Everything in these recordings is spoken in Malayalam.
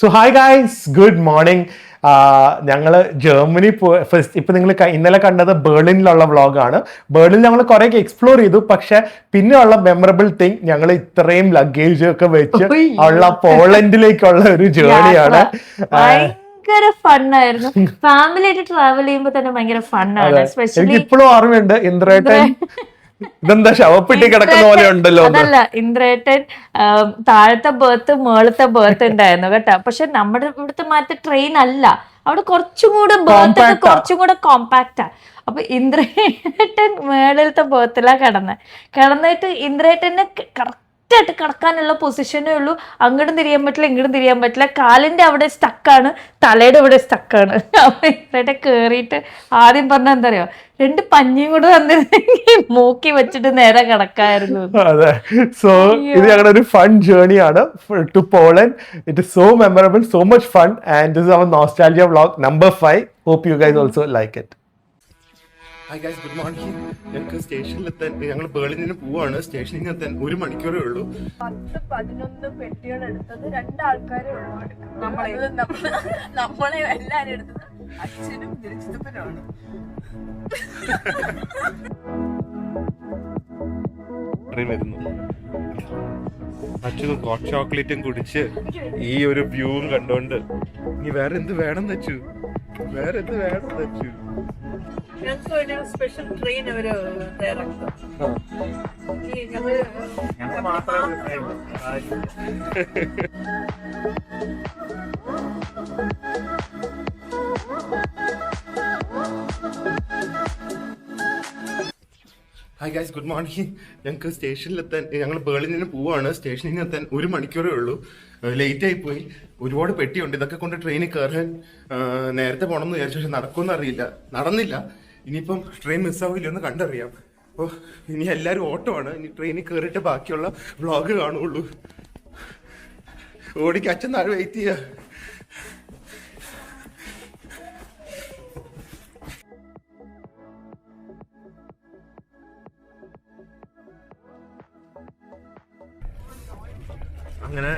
So hi guys, good morning. ഞങ്ങൾ ജർമ്മനി ഫസ്റ്റ് ഇപ്പം നിങ്ങൾ ഇന്നലെ കണ്ടത് ബേർലിനിലുള്ള വ്ളോഗാണ്. ബേർലിൻ ഞങ്ങൾ കുറേയൊക്കെ എക്സ്പ്ലോർ ചെയ്തു. പക്ഷെ പിന്നെയുള്ള മെമ്മറബിൾ തിങ് ഞങ്ങൾ ഇത്രയും ലഗേജ് ഒക്കെ വെച്ച് ഉള്ള പോളണ്ടിലേക്കുള്ള ഒരു ജേർണിയാണ്. ഭയങ്കര ഫണ്ണായിരുന്നു. ഫാമിലി ആയിട്ട് ട്രാവൽ ചെയ്യുമ്പോൾ തന്നെ ഭയങ്കര ഫണ്ണാണ്. എനിക്ക് ഇപ്പോഴും ഓർമ്മയുണ്ട് ഇന്ദ്രേട്ടൻ ഇതെന്താ ശവപ്പെട്ടി കിടക്കുന്ന പോലെ ഉണ്ടല്ലോ. അതല്ല, ഇന്ദ്രേട്ടൻ താഴത്തെ ബേർത്ത് മേളത്തെ ബേർത്ത് ഉണ്ടായിരുന്നു കേട്ടോ. പക്ഷെ നമ്മുടെ ഇവിടുത്തെ മാറ്റ ട്രെയിൻ അല്ല, അവിടെ കുറച്ചും കൂടെ ബേർത്ത് കുറച്ചും കൂടെ കോമ്പാക്റ്റാ. അപ്പൊ ഇന്ദ്രേട്ടൻ മേളിലത്തെ ബേർത്തിലാ കിടന്നിട്ട് ഇന്ദ്രേട്ടനെ ആയിട്ട് കിടക്കാനുള്ള പൊസിഷനേ ഉള്ളൂ. അങ്ങോട്ടും തിരിയാൻ പറ്റില്ല, ഇങ്ങോട്ടും തിരിയാൻ പറ്റില്ല. കാലിന്റെ അവിടെ സ്റ്റക്കാണ്, തലയുടെ ഇവിടെ സ്റ്റക്കാണ്. അപ്പൊ ഇവരുടെ കേറിയിട്ട് ആദ്യം പറഞ്ഞ എന്താ അറിയോ, 2 പഞ്ഞിയും കൂടെ തന്നിരുന്നെങ്കിൽ മൂക്കി വെച്ചിട്ട് നേരെ കിടക്കായിരുന്നു. അതെ, സോ ഇത് ഞങ്ങളുടെ ഒരു ഫൺ ജേർണിയാണ് to Poland. It is so memorable, so much fun, and this is our nostalgia vlog number 5. Hope you guys also like it. Hi guys, good morning. ഞങ്ങൾക്ക് സ്റ്റേഷനിലെത്താൻ, ഞങ്ങൾ ബേർലിനിന് പോവാണ്. സ്റ്റേഷനിൽ എത്താൻ 1 മണിക്കൂറേ ഉള്ളൂ. 10-11 പെട്ടികൾ എടുത്തത് 2 ആൾക്കാരേ ഉള്ളൂ. നമ്മളെ എല്ലാരും എടുത്തത് അച്ഛനും തിരിച്ചപ്പനാണ്. അച്ഛനും ഹോട്ട് ചോക്ലേറ്റും കുടിച്ച് ഈ ഒരു വ്യൂവും കണ്ടോണ്ട് ഇനി വേറെ എന്ത് വേണം വെച്ചു, വേറെ എന്ത് വേണം വെച്ചു. ഞങ്ങൾക്ക് ഒരു സ്പെഷ്യൽ ട്രെയിൻ അവര് തയ്യാറാക്കും. Hi guys, good morning. ഞങ്ങൾക്ക് സ്റ്റേഷനിലെത്താൻ, ഞങ്ങൾ ബേർലിനിന് പോവാണ്. സ്റ്റേഷനിൽ എത്താൻ 1 മണിക്കൂറേ ഉള്ളൂ. ലേറ്റ് ആയി പോയി. ഒരുപാട് പെട്ടിയുണ്ട്. ഇതൊക്കെ കൊണ്ട് ട്രെയിനിൽ കയറാൻ നേരത്തെ പോകണം എന്ന് വിചാരിച്ചു. പക്ഷെ നടക്കുമെന്ന് അറിയില്ല, നടന്നില്ല. ഇനിയിപ്പം ട്രെയിൻ മിസ്സാവില്ല എന്ന് കണ്ടറിയാം. അപ്പോൾ ഇനി എല്ലാവരും ഓട്ടമാണ്. ഇനി ട്രെയിനിൽ കയറിയിട്ട് ബാക്കിയുള്ള വ്ളോഗ് കാണുള്ളൂ. ഓടിക്ക് അച്ഛൻ താഴെ വെയിറ്റ് ചെയ്യുക. അങ്ങനെ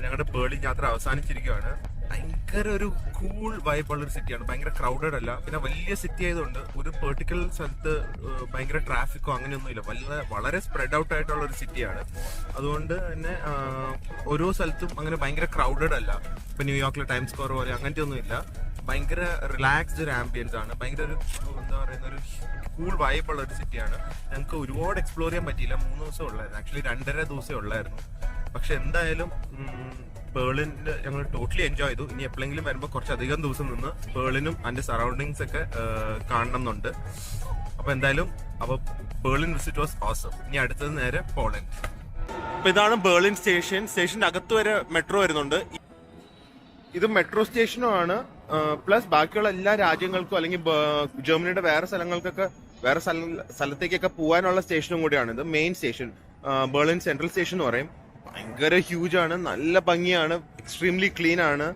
ഞങ്ങളുടെ ബേർലിൻ യാത്ര അവസാനിച്ചിരിക്കുകയാണ്. ഭയങ്കര ഒരു കൂൾ വൈബുള്ള ഒരു സിറ്റിയാണ്. ഭയങ്കര ക്രൗഡഡ് അല്ല. പിന്നെ വലിയ സിറ്റി ആയതുകൊണ്ട് ഒരു പെർട്ടിക്കുലർ സ്ഥലത്ത് ഭയങ്കര ട്രാഫിക്കോ അങ്ങനെയൊന്നുമില്ല. വളരെ സ്പ്രെഡ് ഔട്ട് ആയിട്ടുള്ള ഒരു സിറ്റിയാണ്. അതുകൊണ്ട് തന്നെ ഓരോ സ്ഥലത്തും അങ്ങനെ ഭയങ്കര ക്രൗഡഡ് അല്ല. ഇപ്പൊ ന്യൂയോർക്കിലെ ടൈംസ് സ്ക്വയർ പോലെ അങ്ങനത്തെ ഒന്നും ഇല്ല. ഭയങ്കര റിലാക്സ്ഡ് ഒരു ആംബിയൻസ് ആണ്. ഭയങ്കര ഒരു എന്താ പറയുന്ന ഒരു കൂൾ വൈബുള്ള ഒരു സിറ്റിയാണ്. ഞങ്ങൾക്ക് ഒരുപാട് എക്സ്പ്ലോർ ചെയ്യാൻ പറ്റിയില്ല. 3 ദിവസം ഉള്ളായിരുന്നു. ആക്ച്വലി 2.5 ദിവസമേ ഉള്ളായിരുന്നു. പക്ഷെ എന്തായാലും ബേർലിനിൽ ഞങ്ങൾ ടോട്ടലി എൻജോയ് ചെയ്തു. ഇനി എപ്പോഴെങ്കിലും വരുമ്പോൾ കുറച്ചധികം ദിവസം നിന്ന് ബേർലിനും അതിന്റെ സറൗണ്ടിങ്സ് ഒക്കെ കാണണം എന്നുണ്ട്. അപ്പൊ എന്തായാലും ബേർലിൻ വിസിറ്റ് വാസ് ഓസം. ഇനി അടുത്തത് നേരെ പോളണ്ട്. അപ്പൊ ഇതാണ് ബേർലിൻ സ്റ്റേഷൻ. സ്റ്റേഷന്റെ അകത്ത് വരെ മെട്രോ വരുന്നുണ്ട്. ഇത് മെട്രോ സ്റ്റേഷനും ആണ്. പ്ലസ് ബാക്കിയുള്ള എല്ലാ രാജ്യങ്ങൾക്കും അല്ലെങ്കിൽ ജർമ്മനിയുടെ വേറെ സ്ഥലങ്ങൾക്കൊക്കെ വേറെ സ്ഥലത്തേക്കൊക്കെ പോകാനുള്ള സ്റ്റേഷനും കൂടിയാണ് ഇത്. Main station Berlin central station എന്ന് പറയും. ഭയങ്കര ഹ്യൂജ് ആണ്, നല്ല ഭംഗിയാണ്, എക്സ്ട്രീംലി ക്ലീൻ ആണ്.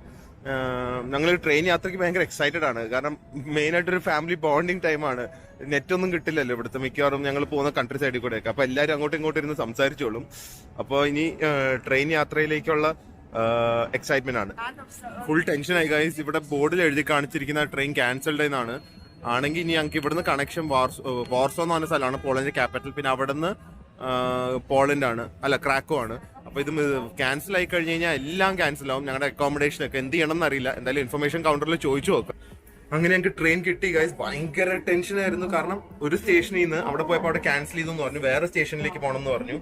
ഞങ്ങൾ ട്രെയിൻ യാത്രയ്ക്ക് ഭയങ്കര എക്സൈറ്റഡ് ആണ്. കാരണം മെയിൻ ആയിട്ടൊരു ഫാമിലി ബോണ്ടിങ് ടൈമാണ്. നെറ്റ് ഒന്നും കിട്ടില്ലല്ലോ ഇവിടുത്തെ മിക്കവാറും ഞങ്ങൾ പോകുന്ന കൺട്രി സൈഡിൽ കൂടെയൊക്കെ. അപ്പൊ എല്ലാവരും അങ്ങോട്ടും ഇങ്ങോട്ടും ഇരുന്ന് സംസാരിച്ചോളും. അപ്പോൾ ഇനി ട്രെയിൻ യാത്രയിലേക്കുള്ള എക്സൈറ്റ്മെന്റ് ആണ്. ഫുൾ ടെൻഷനായി ഗൈസ്. ഇവിടെ ബോർഡിൽ എഴുതി കാണിച്ചിരിക്കുന്ന ട്രെയിൻ ക്യാൻസൽഡ് എന്നാണ്. ആണെങ്കിൽ ഇനി ഞങ്ങൾക്ക് ഇവിടുന്ന് കണക്ഷൻ വാർസോ എന്ന് പറഞ്ഞ സ്ഥലമാണ് പോളണ്ടിന്റെ ക്യാപിറ്റൽ. പിന്നെ അവിടെ നിന്ന് പോളണ്ട് ആണ്, അല്ല ക്രാക്കോ ആണ്. അപ്പൊ ഇത് ക്യാൻസൽ ആയി കഴിഞ്ഞ് കഴിഞ്ഞാൽ എല്ലാം ക്യാൻസൽ ആവും. ഞങ്ങളുടെ അക്കോമഡേഷൻ ഒക്കെ എന്ത് ചെയ്യണം എന്നറിയില്ല. എന്തായാലും ഇൻഫർമേഷൻ കൗണ്ടറിൽ ചോദിച്ചു നോക്കാം. അങ്ങനെ ഞങ്ങൾക്ക് ട്രെയിൻ കിട്ടി ഗൈസ്. ഭയങ്കര ടെൻഷൻ ആയിരുന്നു. കാരണം ഒരു സ്റ്റേഷനിൽ നിന്ന് അവിടെ പോയപ്പോൾ അവിടെ ക്യാൻസൽ ചെയ്തു എന്ന് പറഞ്ഞു. വേറെ സ്റ്റേഷനിലേക്ക് പോകണം എന്ന് പറഞ്ഞു.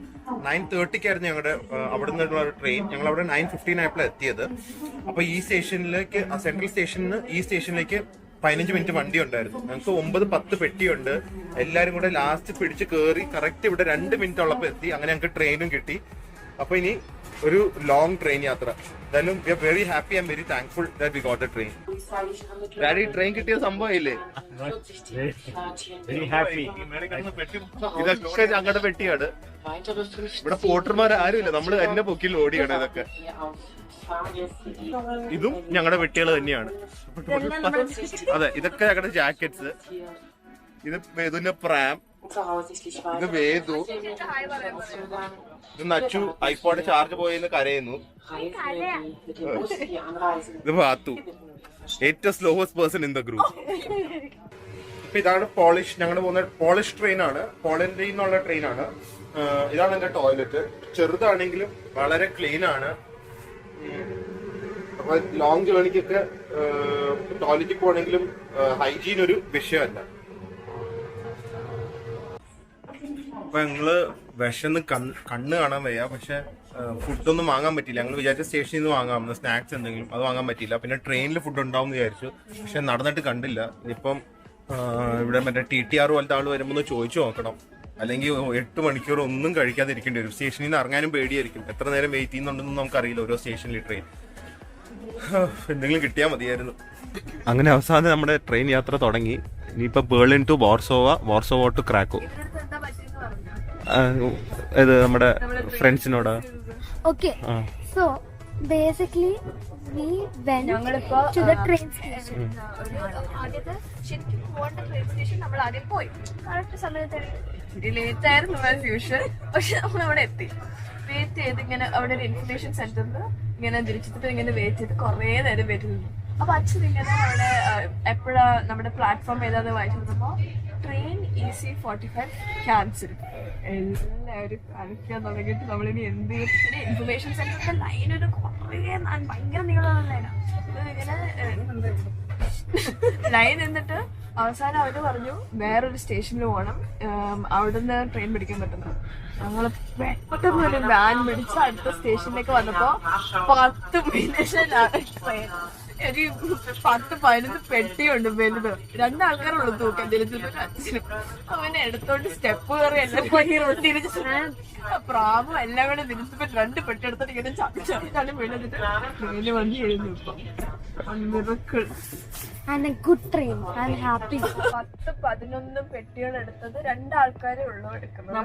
9:30 ഞങ്ങളുടെ അവിടെ നിന്നുള്ള ട്രെയിൻ. ഞങ്ങൾ അവിടെ 9:15 ആയപ്പോഴാണ് എത്തിയത്. അപ്പൊ ഈ സ്റ്റേഷനിലേക്ക്, സെൻട്രൽ സ്റ്റേഷനിൽ ഈ സ്റ്റേഷനിലേക്ക് 15 മിനിറ്റ് വണ്ടി ഉണ്ടായിരുന്നു. ഞങ്ങൾക്ക് 9-10 പെട്ടിയുണ്ട്. എല്ലാരും കൂടെ ലാസ്റ്റ് പിടിച്ച് കയറി കറക്റ്റ് ഇവിടെ 2 മിനിറ്റ് ഉള്ളപ്പോൾ എത്തി. അങ്ങനെ ഞങ്ങൾക്ക് ട്രെയിനും കിട്ടി. അപ്പൊ ഇനി ഒരു ലോങ് ട്രെയിൻ യാത്ര. എന്തായാലും we are very happy and very thankful that we got a train. Daddy, train കിട്ടിയ സംഭവമില്ലേ? ഇതൊക്കെ ഞങ്ങളുടെ പെട്ടിയാണ്. ഇവിടെ പോട്ടർമാർ ആരുമില്ല, നമ്മള് തന്നെ പൊക്കിൽ ഓടിയാണ് ഇതൊക്കെ. ഇതും ഞങ്ങളുടെ പെട്ടികൾ തന്നെയാണ്. അതെ, ഇതൊക്കെ ഞങ്ങളുടെ ജാക്കറ്റ്സ്. ഇത് വേദുവിന്റെ പ്രാം, ഇത് വേദു, ഇത് നച്ചു ഐഫോണിന്റെ ചാർജ് പോയെന്ന് കരയുന്നു. ഇത് ബാത്തു, ഏറ്റവും slowest person in the group. ഇപ്പൊ ഇതാണ് പോളിഷ്, ഞങ്ങൾ പോകുന്ന പോളിഷ് ട്രെയിൻ ആണ്, പോളണ്ടിൽ നിന്നുള്ള ട്രെയിൻ ആണ്. ഇതാണ് എന്റെ ടോയ്ലറ്റ്. ചെറുതാണെങ്കിലും വളരെ ക്ലീൻ ആണ്. അപ്പൊ ലോങ് ജേർണിക്കൊക്കെ ടോയ്ലറ്റിൽ പോകണമെങ്കിലും ഹൈജീൻ ഒരു വിഷയമല്ല. അപ്പൊ ഞങ്ങള് വിശന്ന് കണ്ണ് കാണാൻ വയ്യ, പക്ഷെ ഫുഡൊന്നും വാങ്ങാൻ പറ്റില്ല. ഞങ്ങൾ വിചാരിച്ച സ്റ്റേഷനിൽ നിന്ന് വാങ്ങാം സ്നാക്സ് എന്തെങ്കിലും, അത് വാങ്ങാൻ പറ്റില്ല. പിന്നെ ട്രെയിനിൽ ഫുഡ് ഉണ്ടാവും എന്ന് വിചാരിച്ചു, പക്ഷെ നടന്നിട്ട് കണ്ടില്ല. ഇനിയിപ്പം ഇവിടെ മറ്റേ TTR പോലത്തെ ആള് വരുമ്പോൾ ചോദിച്ചു നോക്കണം, അല്ലെങ്കിൽ 8 മണിക്കൂർ ഒന്നും കഴിക്കാതിരിക്കേണ്ടി വരും. സ്റ്റേഷനിൽ നിന്ന് ഇറങ്ങാനും പേടിയായിരിക്കും, എത്ര നേരം വെയിറ്റ് ചെയ്യുന്നുണ്ടെന്ന് നമുക്കറിയില്ല ഓരോ സ്റ്റേഷനിൽ ട്രെയിൻ. എന്തെങ്കിലും കിട്ടിയാൽ മതിയായിരുന്നു. അങ്ങനെ അവസാനം നമ്മുടെ ട്രെയിൻ യാത്ര തുടങ്ങി. ഇനിയിപ്പോ ബെർലിൻ ടു വാർസോവ ടു ക്രാക്കോ. ഇത് നമ്മുടെ ഫ്രണ്ട്സിനോടാ. Okay, so basically we went to the train station. ആദ്യത്തെ ശരിക്കും പോകേണ്ട ട്രെയിൻ സ്റ്റേഷൻ നമ്മൾ ആദ്യം പോയി. കറക്റ്റ് സമയത്ത് ലേറ്റ് ആയിരുന്നു ആസ് യൂഷ്വൽ, പക്ഷെ നമ്മൾ അവിടെ എത്തി. വെയിറ്റ് ചെയ്ത് ഇങ്ങനെ അവിടെ ഒരു ഇൻഫർമേഷൻ സെന്ററിൽ ഇങ്ങനെ തിരിച്ചിട്ട് ഇങ്ങനെ വെയിറ്റ് ചെയ്ത് കുറേ നേരം വരുന്നു. അപ്പൊ അച്ഛൻ ഇങ്ങനെ അവിടെ എപ്പോഴാ നമ്മുടെ പ്ലാറ്റ്ഫോം ഏതാന്ന് വായിച്ചിരുന്നപ്പോ ട്രെയിൻ EC45 ക്യാൻസൽ. എല്ലാവരും കളിക്കാൻ തുടങ്ങിയിട്ട് നമ്മളിനി എന്ത് ഇൻഫർമേഷൻ സെന്ററിന്റെ ലൈൻ ഒരു കുറേ ഭയങ്കര നീളമുള്ള ലൈനാണ്. ഇങ്ങനെ ലൈൻ നിന്നിട്ട് അവസാനം അവര് പറഞ്ഞു വേറൊരു സ്റ്റേഷനിൽ പോകണം, അവിടുന്ന് ട്രെയിൻ പിടിക്കാൻ പറ്റുന്നത്. ഞങ്ങള് പെട്ടെന്ന് ഒരു വാൻ പിടിച്ച് അടുത്ത സ്റ്റേഷനിലേക്ക് വന്നപ്പോ 10 മിനിറ്റിലാണ് ട്രെയിൻ. ഒരു 10-15 പെട്ടിയുണ്ട് വലുത്, 2 ആൾക്കാരുള്ളൂ തൂക്കം. അച്ഛനും അവനെ എടുത്തോണ്ട് സ്റ്റെപ്പ് കയറി എല്ലാം തിരിച്ചു പ്രാവും എല്ലാം കൂടെ തിരിച്ചപ്പോ 2 പെട്ടി എടുത്തിട്ട് ഇങ്ങനെ ചാടി വീണിട്ട് ട്രെയിന് വന്ന് എഴുന്നു. ഇപ്പൊ miracle And a good train. I'm happy. 10-11 പെട്ടികൾ എടുത്തത് 2 ആൾക്കാരേ ഉള്ളൂ എടുക്കുന്നത്.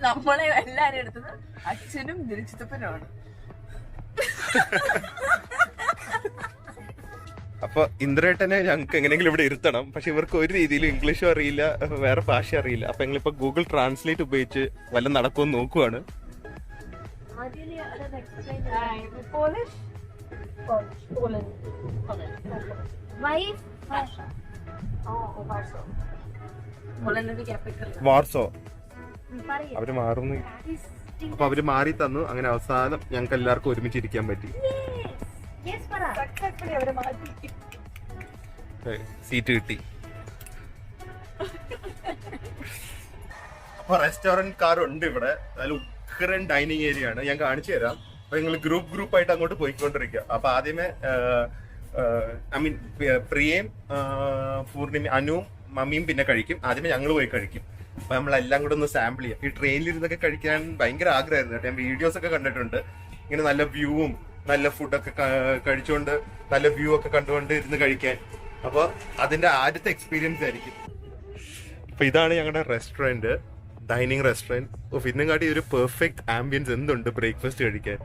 നമ്മളെ എല്ലാരും എടുത്തത് അച്ഛനും തിരിച്ചപ്പനുമാണ്. അപ്പൊ ഇന്ദ്രേട്ടനെ ഞങ്ങൾക്ക് എങ്ങനെയെങ്കിലും ഇവിടെ ഇരുത്തണം, പക്ഷെ ഇവർക്ക് ഒരു രീതിയിലും ഇംഗ്ലീഷും അറിയില്ല, വേറെ ഭാഷ അറിയില്ല. അപ്പൊ ഞങ്ങളിപ്പോ ഗൂഗിൾ ട്രാൻസ്ലേറ്റ് ഉപയോഗിച്ച് വല്ല നടക്കുമെന്ന് നോക്കുവാണ്. വാർസോ അവര് മാറുന്നു. അപ്പൊ അവര് മാറി തന്നു. അങ്ങനെ അവസാനം ഞങ്ങൾക്ക് എല്ലാവർക്കും ഒരുമിച്ചിരിക്കാൻ പറ്റി. സീറ്റ് കിട്ടി. അപ്പൊ റെസ്റ്റോറന്റ് കാർ ഉണ്ട് ഇവിടെ. നല്ല ഉഗ്രൻ ഡൈനിങ് ഏരിയ ആണ്, ഞാൻ കാണിച്ചു തരാം. അപ്പൊ ഞങ്ങൾ ഗ്രൂപ്പ് ആയിട്ട് അങ്ങോട്ട് പോയിക്കൊണ്ടിരിക്കുക. അപ്പൊ ആദ്യമേ പ്രിയയും പൂർണിമ അനുവും മമ്മിയും പിന്നെ കഴിക്കും. ആദ്യമേ ഞങ്ങൾ പോയി കഴിക്കും. അപ്പൊ നമ്മളെല്ലാം കൂടെ ഒന്ന് സാമ്പിൾ ചെയ്യാം. ഈ ട്രെയിനിലിരുന്നൊക്കെ കഴിക്കാൻ ഭയങ്കര ആഗ്രഹമായിരുന്നു കേട്ടോ. ഞാൻ വീഡിയോസ് ഒക്കെ കണ്ടിട്ടുണ്ട്, ഇങ്ങനെ നല്ല വ്യൂവും നല്ല ഫുഡൊക്കെ കഴിച്ചുകൊണ്ട് നല്ല വ്യൂ ഒക്കെ കണ്ടുകൊണ്ട് ഇരുന്ന് കഴിക്കാൻ. അപ്പൊ അതിന്റെ ആദ്യത്തെ എക്സ്പീരിയൻസ് ആയിരിക്കും. അപ്പൊ ഇതാണ് ഞങ്ങളുടെ റെസ്റ്റോറന്റ്, ഡൈനിങ് റെസ്റ്റോറന്റ്. ഇന്നും കാട്ടി ഒരു പെർഫെക്റ്റ് ആംബിയൻസ് എന്തുണ്ട് ബ്രേക്ക്ഫാസ്റ്റ് കഴിക്കാൻ.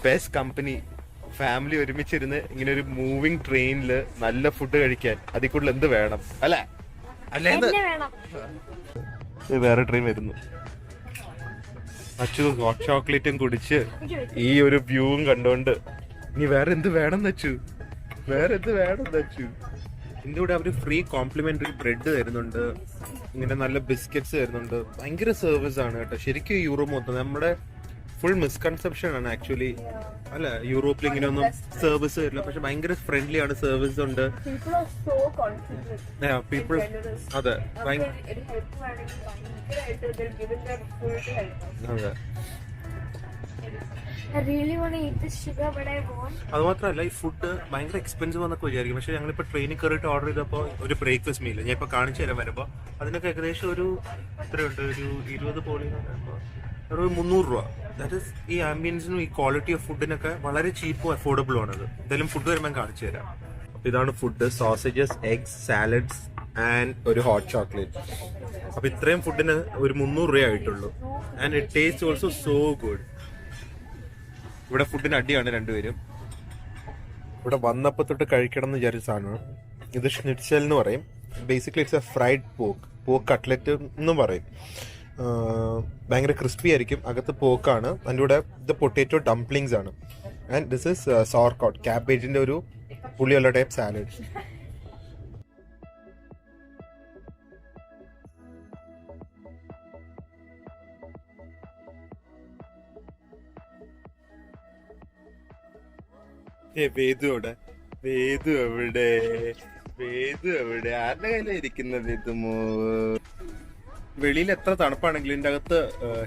ബെസ്റ്റ് കമ്പനി, ഫാമിലി ഒരുമിച്ചിരുന്ന് ഇങ്ങനെ ഒരു മൂവിങ് ട്രെയിനിൽ നല്ല ഫുഡ് കഴിക്കാൻ അതിൽ കൂടുതൽ എന്ത് വേണം അല്ലേ? അല്ലേ? വേറെ ട്രെയിൻ വരുന്നു. അച്ചു ഹോട്ട് ചോക്ലേറ്റും കുടിച്ച് ഈ ഒരു വ്യൂവും കണ്ടോണ്ട് ഇനി വേറെ എന്ത് വേണം അച്ചു, വേറെ എന്ത് വേണം അച്ചു. ഇതിന്റെ കൂടെ അവര് ഫ്രീ കോംപ്ലിമെന്ററി ബ്രെഡ് തരുന്നുണ്ട്, ഇങ്ങനെ നല്ല ബിസ്ക്കറ്റ്സ് തരുന്നുണ്ട്. ഭയങ്കര സർവീസ് ആണ് കേട്ടോ. ശരിക്കും യൂറോപ്പ് മൊത്തം നമ്മുടെ ഫുൾ മിസ്കൺസെപ്ഷൻ ആണ് ആക്ച്വലി. അല്ല, യൂറോപ്പിൽ ഇങ്ങനെ ഒന്നും സർവീസ് തരില്ല, പക്ഷെ ഭയങ്കര ഫ്രണ്ട്ലി ആണ്, സർവീസ് ഉണ്ട്. പീപ്പിൾ അതെ അതെ. അത് മാത്രമല്ല ഈ ഫുഡ് ഭയങ്കര എക്സ്പെൻസീവ് എന്നൊക്കെ വിചാരിക്കും, പക്ഷെ ഞങ്ങളിപ്പോ ട്രെയിനിൽ കയറിയിട്ട് ഓർഡർ ചെയ്തപ്പോൾ ഒരു ബ്രേക്ക്ഫാസ്റ്റ് മീൽ ഞാൻ ഇപ്പൊ കാണിച്ചു തരാൻ വരുമ്പോ അതിനൊക്കെ ഏകദേശം ഒരു എത്രയുണ്ട്, ഒരു 20 പോളി ഒരു 300 രൂപ. ദാറ്റ് ഇസ് ഈ ആംബിയൻസിനും ഈ ക്വാളിറ്റി ഓഫ് ഫുഡിനൊക്കെ വളരെ ചീപ്പും അഫോർഡബിളും ആണത്. എന്തായാലും ഫുഡ് വരുമ്പോൾ കാണിച്ചു തരാം. അപ്പൊ ഇതാണ് food, sausages, eggs, salads and ഒരു ഹോട്ട് ചോക്ലേറ്റ്. അപ്പൊ ഇത്രയും ഫുഡിന് ഒരു 300 രൂപ ആയിട്ടുള്ളൂ. And it taste also so good. ഇവിടെ ഫുഡിന് അടിയാണ് രണ്ടുപേരും. ഇവിടെ വന്നപ്പോ തൊട്ട് കഴിക്കണം എന്ന് വിചാരിച്ച സാധനമാണ് ഇത്. ഷ്നിറ്റ്സൽ എന്ന് പറയും. Basically it's A fried pork cutlet എന്നും പറയും. ഭയങ്കര ക്രിസ്പി ആയിരിക്കും, അകത്ത് പോക്കാണ്. അതിൻ്റെ കൂടെ ഇത് പൊട്ടേറ്റോ ഡംപ്ലിങ്സ് ആണ്. ആൻഡ് ദിസ് ഇസ് സോർക്കോട്ട്, ക്യാബേജിന്റെ ഒരു പുളിയുള്ള ടൈപ്പ് സാലഡ്. വേദു എവിടെ? വേദു എവിടെ? വേദു എവിടെ? ആരുടെ കയ്യിലാണ് ഇരിക്കുന്നത് വേദുമോ? വെളിയിൽ എത്ര തണുപ്പാണെങ്കിലും ഇതിൻ്റെ അകത്ത്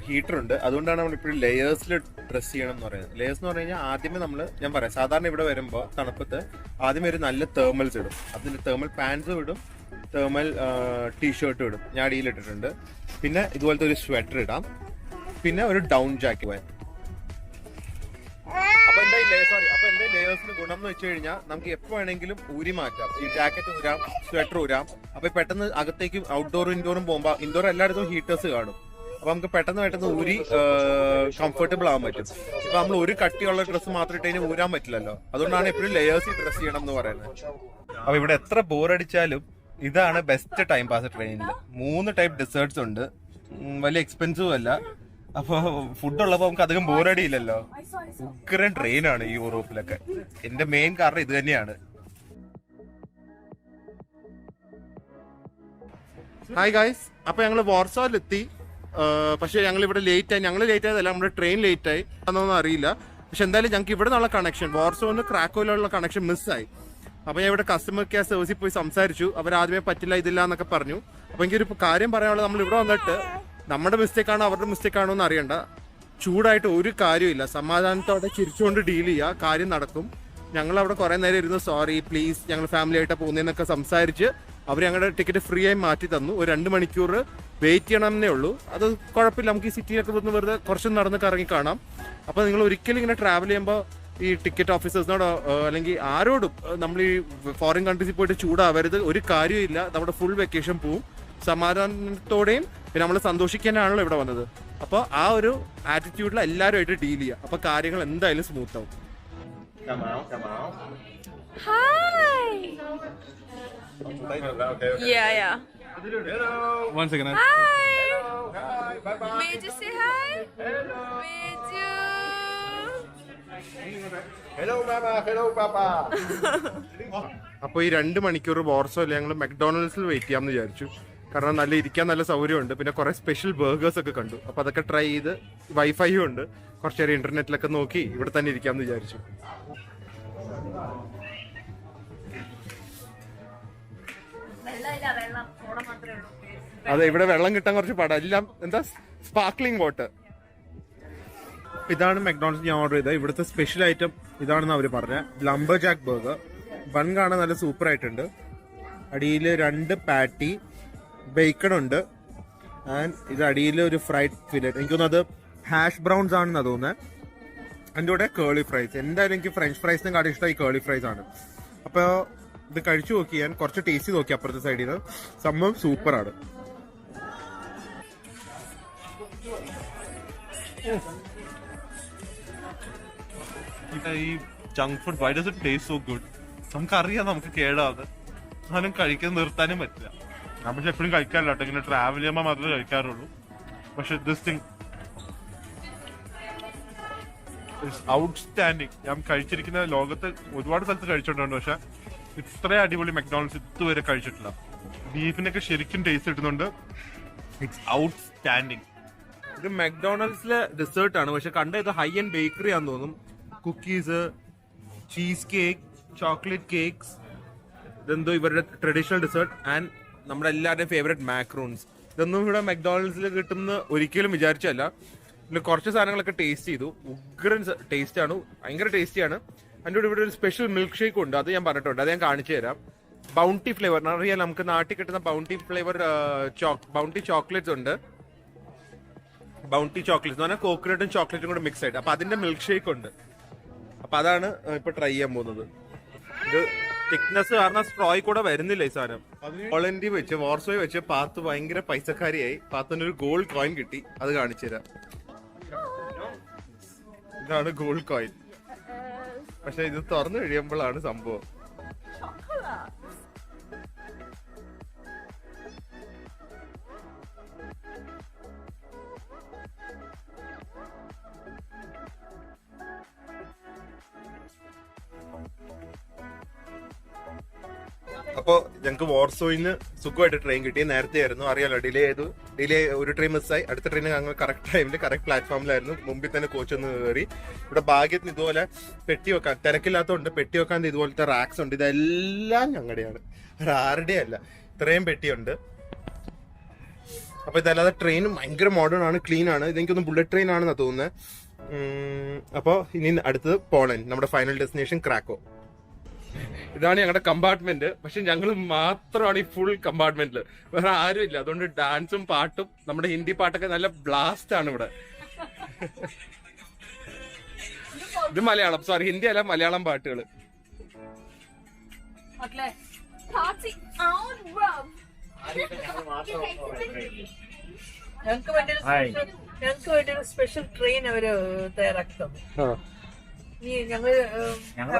ഹീറ്റർ ഉണ്ട്. അതുകൊണ്ടാണ് നമ്മൾ ഇപ്പോഴും ലെയേഴ്സിൽ ഡ്രസ് ചെയ്യണം എന്ന് പറയുന്നത്. ലെയേഴ്സ് എന്ന് പറഞ്ഞു കഴിഞ്ഞാൽ ആദ്യമേ ഞാൻ പറയാം, സാധാരണ ഇവിടെ വരുമ്പോൾ തണുപ്പത്ത് ആദ്യമേ ഒരു നല്ല തേർമൽസ് ഇടും. അതിൽ തേർമൽ പാൻസും ഇടും, തേർമൽ ടീഷർട്ടും ഇടും. ഞാൻ അടിയിലിട്ടിട്ടുണ്ട്. പിന്നെ ഇതുപോലത്തെ ഒരു സ്വെറ്റർ ഇടാം, പിന്നെ ഒരു ഡൗൺ ജാക്കറ്റ്. അപ്പൊ എന്താ ലെയേഴ്സിന് ഗുണം എന്ന് വെച്ച് കഴിഞ്ഞാൽ നമുക്ക് എപ്പോ വേണമെങ്കിലും ഊരി മാറ്റാം. ഈ ജാക്കറ്റ് ഊരാം, സ്വെറ്റർ ഊരാം. അപ്പൊ പെട്ടെന്ന് അകത്തേക്ക് ഔട്ട്ഡോറും ഇൻഡോറും പോകുമ്പോൾ ഇൻഡോർ എല്ലായിടത്തും ഹീറ്റേഴ്സ് കാണും. അപ്പൊ നമുക്ക് പെട്ടെന്ന് ഊരി കംഫർട്ടബിൾ ആവാൻ പറ്റും. ഇപ്പൊ നമ്മൾ ഒരു കട്ടിയുള്ള ഡ്രസ്സ് മാത്രം ഇട്ട് കഴിഞ്ഞാൽ ഊരാൻ പറ്റില്ലല്ലോ. അതുകൊണ്ടാണ് എപ്പോഴും ലെയേഴ്സ് ഡ്രസ് ചെയ്യണം എന്ന് പറയുന്നത്. അപ്പൊ ഇവിടെ എത്ര ബോറടിച്ചാലും ഇതാണ് ബെസ്റ്റ് ടൈം പാസ് ട്രെയിനിൽ. 3 ടൈപ്പ് ഡെസേർട്സ് ഉണ്ട്, വലിയ എക്സ്പെൻസീവ് അല്ല. അപ്പൊ ഫുഡ് ഉള്ളപ്പോ നമുക്ക് അധികം ബോറടിയില്ലല്ലോ. ഉഗ്രൻ ട്രെയിനാണ് ഈ യൂറോപ്പിലൊക്കെ. എന്റെ മെയിൻ കാരണം ഇത് തന്നെയാണ്. ഹായ് ഗായ്സ്, അപ്പൊ ഞങ്ങള് വാർസോയിലെത്തി. പക്ഷെ ഞങ്ങൾ ഇവിടെ ലേറ്റ് ആയതല്ല, നമ്മുടെ ട്രെയിൻ ലേറ്റ് ആയി എന്നൊന്നും അറിയില്ല. പക്ഷെ എന്തായാലും ഞങ്ങൾക്ക് ഇവിടെ നിന്നുള്ള കണക്ഷൻ, വാർസോന്ന് ക്രാക്കോയിലുള്ള കണക്ഷൻ മിസ്സായി. അപ്പൊ ഞാൻ ഇവിടെ കസ്റ്റമർ കെയർ സർവീസിൽ പോയി സംസാരിച്ചു. അവരാദ്യമേ പറ്റില്ല, ഇതില്ല എന്നൊക്കെ പറഞ്ഞു. അപ്പൊ എനിക്കൊരു കാര്യം പറയാനുള്ളത്, നമ്മൾ ഇവിടെ വന്നിട്ട് നമ്മുടെ മിസ്റ്റേക്കാണോ അവരുടെ മിസ്റ്റേക്കാണോ എന്ന് അറിയണ്ട. ചൂടായിട്ട് ഒരു കാര്യമില്ല, സമാധാനത്തോടെ ചിരിച്ചുകൊണ്ട് ഡീൽ ചെയ്യുക, കാര്യം നടക്കും. ഞങ്ങൾ അവിടെ കുറെ നേരം ഇരുന്ന് സോറി പ്ലീസ് ഞങ്ങൾ ഫാമിലി ആയിട്ടാണ് പോകുന്നതെന്നൊക്കെ സംസാരിച്ച് അവർ ഞങ്ങളുടെ ടിക്കറ്റ് ഫ്രീ ആയി മാറ്റി തന്നു. ഒരു 2 മണിക്കൂർ വെയിറ്റ് ചെയ്യണമെന്നേ ഉള്ളൂ. അത് കുഴപ്പമില്ല, നമുക്ക് ഈ സിറ്റിയിലൊക്കെ വന്ന് വെറുതെ കുറച്ച് നടന്ന് കറങ്ങി കാണാം. അപ്പോൾ നിങ്ങൾ ഒരിക്കലും ഇങ്ങനെ ട്രാവൽ ചെയ്യുമ്പോൾ ഈ ടിക്കറ്റ് ഓഫീസേഴ്സിനോടോ അല്ലെങ്കിൽ ആരോടും നമ്മൾ ഈ ഫോറിൻ കൺട്രീസിൽ പോയിട്ട് ചൂടാവരുത്. ഒരു കാര്യമില്ല, നമ്മുടെ ഫുൾ വെക്കേഷൻ പോവും. സമാധാനത്തോടെയും പിന്നെ നമ്മൾ സന്തോഷിക്കാനാണല്ലോ ഇവിടെ വന്നത്. അപ്പോൾ ആ ഒരു ആറ്റിറ്റ്യൂഡിൽ എല്ലാവരുമായിട്ട് ഡീൽ ചെയ്യുക. അപ്പോൾ കാര്യങ്ങൾ എന്തായാലും സ്മൂത്ത് ആവും. One second. Hi. May you just say hi? Hello mama, hello papa. അപ്പോൾ ഈ 2 മണിക്കൂർ വാർസോയിൽ ഞങ്ങൾ മെക്ഡോണൽഡ്സിൽ വെയിറ്റ് ചെയ്യാമെന്ന് വിചാരിച്ചു. കാരണം നല്ല ഇരിക്കാൻ നല്ല സൗകര്യമുണ്ട്. പിന്നെ കുറെ സ്പെഷ്യൽ ബർഗേഴ്സ് ഒക്കെ കണ്ടു. അപ്പൊ അതൊക്കെ ട്രൈ ചെയ്ത്, വൈഫൈയും ഉണ്ട്, കുറച്ചേരം ഇന്റർനെറ്റിലൊക്കെ നോക്കി ഇവിടെ തന്നെ ഇരിക്കാമെന്ന് വിചാരിച്ചു. അതെ, ഇവിടെ വെള്ളം കിട്ടാൻ കുറച്ച് പാടാ. എല്ലാം എന്താ സ്പാർക്ലിംഗ് വാട്ടർ. ഇതാണ് മെക്ഡോണൽഡ്സ് ഞാൻ ഓർഡർ ചെയ്തത്. ഇവിടുത്തെ സ്പെഷ്യൽ ഐറ്റം ഇതാണെന്ന് അവർ പറഞ്ഞ ലംബർ ജാക്ക് ബർഗർ. ബൺ കാണാൻ നല്ല സൂപ്പർ ആയിട്ടുണ്ട്. അടിയിൽ 2 പാറ്റി, ബേക്കൺ ഉണ്ട്, ആൻഡ് ഇത് അടിയിൽ ഒരു ഫ്രൈഡ് ഫില്ലറ്റ്. എനിക്ക് തോന്നുന്നത് ഹാഷ് ബ്രൗൺസ് ആണെന്നാണ് തോന്നുന്നത്. അതിൻ്റെ കൂടെ കേളി ഫ്രൈസ്. എന്തായാലും എനിക്ക് ഫ്രഞ്ച് ഫ്രൈസിനും കാട്ടി ഇഷ്ടം ഈ കേളി ഫ്രൈസ് ആണ്. അപ്പോൾ ഇത് കഴിച്ചു നോക്കി, ഞാൻ കുറച്ച് ടേസ്റ്റ് നോക്കി അപ്പുറത്തെ സൈഡിൽ നിന്ന്. സംഭവം സൂപ്പറാണ്. ഈ junk food why does it taste so good? നമുക്കറിയാം നമുക്ക് കേടാത്, എന്നാലും കഴിക്കാൻ നിർത്താനും പറ്റില്ല. ഞാൻ പക്ഷെ എപ്പോഴും കഴിക്കാറില്ല കേട്ടോ, ഇങ്ങനെ ട്രാവൽ ചെയ്യുമ്പോൾ മാത്രമേ കഴിക്കാറുള്ളൂ. പക്ഷെ ദിസ് തിങ് ഔട്ട്സ്റ്റാൻഡിങ്. ഞാൻ കഴിച്ചിരിക്കുന്ന ലോകത്ത് ഒരുപാട് സ്ഥലത്ത് കഴിച്ചിട്ടുണ്ട്, പക്ഷെ ഇത്രയും അടിപൊളി മെക്ഡോണൽഡ്സ് ഇതുവരെ കഴിച്ചിട്ടില്ല. ബീഫിനൊക്കെ ശരിക്കും ടേസ്റ്റ് കിട്ടുന്നുണ്ട്. It's outstanding. ഇത് മെക്ഡോണൽഡ്സിലെ ഡെസേർട്ട് ആണ്, പക്ഷെ കണ്ട ഇത് ഹൈ എൻഡ് ബേക്കറി ആണെന്ന് തോന്നും. Cookies, cheese cake, chocolate cakes, ഇതെന്തോ ഇവരുടെ ട്രഡീഷണൽ ഡെസേർട്ട്, ആൻഡ് നമ്മുടെ എല്ലാവരുടെയും ഫേവറേറ്റ് മാക്രോൺസ്. ഇതൊന്നും ഇവിടെ മെക്ഡോണൽഡ്സിൽ കിട്ടുന്ന ഒരിക്കലും വിചാരിച്ചല്ല. ഇതിൽ കുറച്ച് സാധനങ്ങളൊക്കെ ടേസ്റ്റ് ചെയ്തു. ഉഗ്രൻ ടേസ്റ്റ് ആണ്, ഭയങ്കര ടേസ്റ്റിയാണ്. അതിൻ്റെ കൂടെ ഇവിടെ ഒരു സ്പെഷ്യൽ മിൽക്ക് ഷേക്ക് ഉണ്ട്, അത് ഞാൻ പറഞ്ഞിട്ടുണ്ട്, അത് ഞാൻ കാണിച്ചു തരാം. ബൗണ്ടി ഫ്ലേവർ അറിയാം, നമുക്ക് നാട്ടിൽ കിട്ടുന്ന ബൗണ്ടി ഫ്ലേവർ ബൗണ്ടി ചോക്ലേറ്റ്സ് ഉണ്ട്. ബൗണ്ടി ചോക്ലേറ്റ്സ് എന്ന് പറഞ്ഞാൽ കോക്കനട്ടും ചോക്ലേറ്റും കൂടെ മിക്സ് ആയിട്ട്. അപ്പൊ അതിന്റെ മിൽക്ക് ഷേക്ക് ഉണ്ട്. അപ്പൊ അതാണ് ഇപ്പൊ ട്രൈ ചെയ്യാൻ പോകുന്നത്. ഇത് തിക്നെസ് കാരണം സ്ട്രോയിൽ കൂടെ വരുന്നില്ല ഈ സാധനം. ഹോളണ്ടി വെച്ച് വാർസോയിൽ വെച്ച് പാത്ത് ഭയങ്കര പൈസക്കാരിയായി. പാത്തിന് ഒരു ഗോൾഡ് കോയിൻ കിട്ടി, അത് കാണിച്ചു തരാം. ഇതാണ് ഗോൾഡ് കോയിൻ. പക്ഷെ ഇത് തുറന്നു കഴിയുമ്പോഴാണ് സംഭവം. അപ്പോൾ ഞങ്ങൾക്ക് വാർസോയിന്ന് സുഖമായിട്ട് ട്രെയിൻ കിട്ടി. നേരത്തെ ആയിരുന്നു, അറിയാലോ, ഡിലേ ഒരു ട്രെയിൻ മിസ്സായി. അടുത്ത ട്രെയിൻ ഞങ്ങൾ കറക്റ്റ് ടൈമിൽ കറക്റ്റ് പ്ലാറ്റ്ഫോമിലായിരുന്നു. മുമ്പിൽ തന്നെ കോച്ച് ഒന്ന് കയറി. ഇവിടെ ഭാഗ്യത്തിന് ഇതുപോലെ പെട്ടി വെക്കാൻ, തിരക്കില്ലാത്തതുകൊണ്ട് പെട്ടി വെക്കാൻ ഇതുപോലത്തെ റാക്സ് ഉണ്ട്. ഇതെല്ലാം ഞങ്ങളുടെയാണ്, ആരുടെ അല്ല. ഇത്രയും പെട്ടിയുണ്ട്. അപ്പൊ ഇതല്ലാതെ ട്രെയിൻ ഭയങ്കര മോഡേൺ ആണ്, ക്ലീൻ ആണ്. ഇതെനിക്കൊന്ന് ബുള്ളറ്റ് ട്രെയിൻ ആണെന്നാണ് തോന്നുന്നത്. അപ്പോൾ ഇനി അടുത്തത് പോളണ്ട്, നമ്മുടെ ഫൈനൽ ഡെസ്റ്റിനേഷൻ ക്രാക്കോ. ഇതാണ് ഞങ്ങളുടെ കമ്പാർട്ട്മെന്റ്. പക്ഷെ ഞങ്ങൾ മാത്രമാണ് ഈ ഫുൾ കമ്പാർട്ട്മെന്റിൽ, വേറെ ആരും ഇല്ല. അതുകൊണ്ട് ഡാൻസും പാട്ടും, നമ്മുടെ ഹിന്ദി പാട്ടൊക്കെ നല്ല ബ്ലാസ്റ്റ് ആണ് ഇവിടെ. ഇത് മലയാളം, സോറി, ഹിന്ദി അല്ല, മലയാളം പാട്ടുകൾ. ഞങ്ങൾക്ക് വേണ്ടി ഒരു സ്പെഷ്യൽ ട്രെയിൻ അവര് തയ്യാറാക്കി തന്നു. ഞങ്ങൾ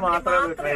മാത്രമേ